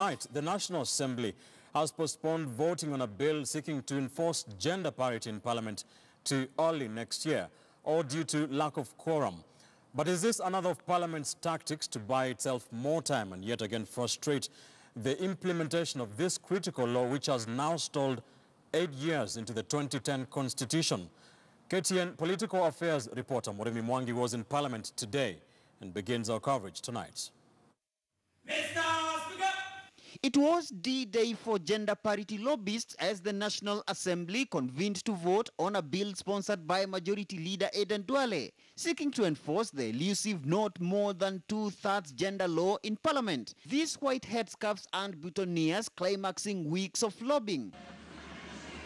Tonight, the National Assembly has postponed voting on a bill seeking to enforce gender parity in Parliament to early next year, all due to lack of quorum. But is this another of Parliament's tactics to buy itself more time and yet again frustrate the implementation of this critical law, which has now stalled 8 years into the 2010 Constitution? KTN Political Affairs reporter Murimi Mwangi was in Parliament today and begins our coverage tonight. It was D-Day for gender parity lobbyists as the National Assembly convened to vote on a bill sponsored by Majority Leader Aden Duale, seeking to enforce the elusive not more than 2/3 gender law in Parliament. These white headscarves and boutonnieres climaxing weeks of lobbying,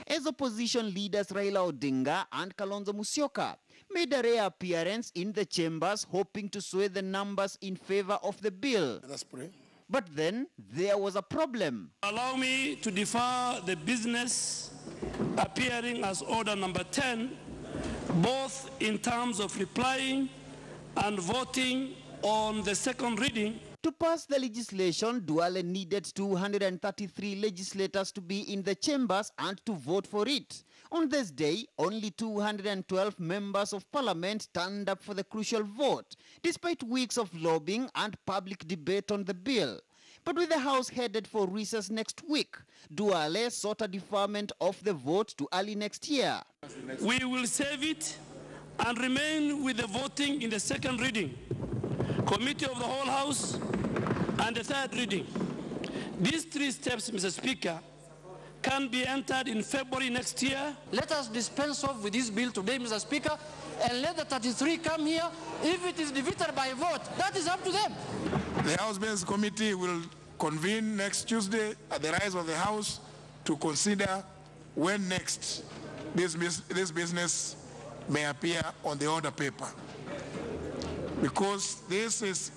as opposition leaders Raila Odinga and Kalonzo Musyoka made a rare appearance in the chambers, hoping to sway the numbers in favor of the bill. But then there was a problem. Allow me to defer the business appearing as order number 10, both in terms of replying and voting on the second reading. To pass the legislation, Duale needed 233 legislators to be in the chambers and to vote for it. On this day, only 212 members of Parliament turned up for the crucial vote, despite weeks of lobbying and public debate on the bill. But with the House headed for recess next week, Duale sought a deferment of the vote to early next year. We will save it and remain with the voting in the second reading, Committee of the whole House, and the third reading. These three steps, Mr. Speaker, can be entered in February next year. Let us dispense off with this bill today, Mr. Speaker, and let the 33 come here. If it is defeated by vote, that is up to them. The House-based committee will convene next Tuesday at the rise of the House to consider when next this business may appear on the order paper. Because this is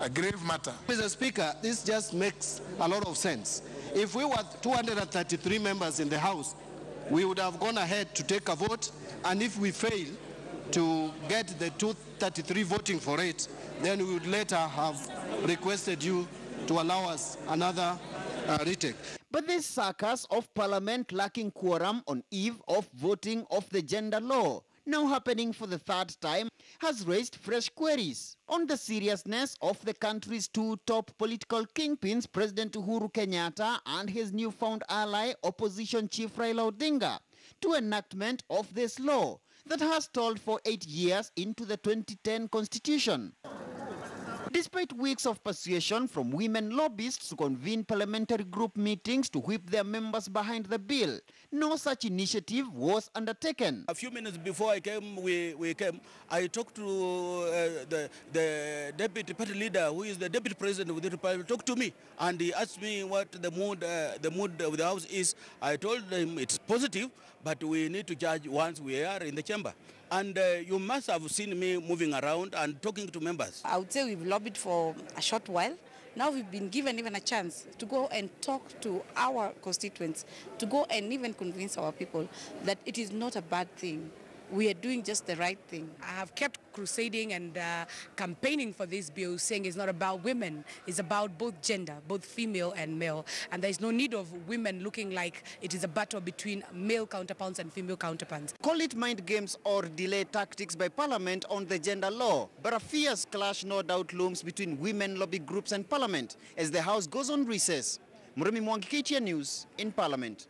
a grave matter. Mr. Speaker, this just makes a lot of sense. If we were 233 members in the House, we would have gone ahead to take a vote, and if we fail to get the 233 voting for it, then we would later have requested you to allow us another retake. But this circus of Parliament lacking quorum on eve of voting of the gender law, now happening for the third time, has raised fresh queries on the seriousness of the country's two top political kingpins, President Uhuru Kenyatta and his newfound ally, opposition chief Raila Odinga, to enactment of this law that has stalled for 8 years into the 2010 Constitution. Despite weeks of persuasion from women lobbyists to convene parliamentary group meetings to whip their members behind the bill, no such initiative was undertaken. A few minutes before I came, I talked to the deputy party leader, who is the deputy president of the Republic, talked to me, and he asked me what the mood of the House is. I told him it's positive, but we need to judge once we are in the chamber. And you must have seen me moving around and talking to members. I would say we've lobbied for a short while. Now we've been given even a chance to go and talk to our constituents, to go and even convince our people that it is not a bad thing. We are doing just the right thing. I have kept crusading and campaigning for this bill, saying it's not about women, it's about both gender, both female and male. And there is no need of women looking like it is a battle between male counterparts and female counterparts. Call it mind games or delay tactics by Parliament on the gender law, but a fierce clash no doubt looms between women lobby groups and Parliament as the House goes on recess. Murimi Mwangi, KTN News in Parliament.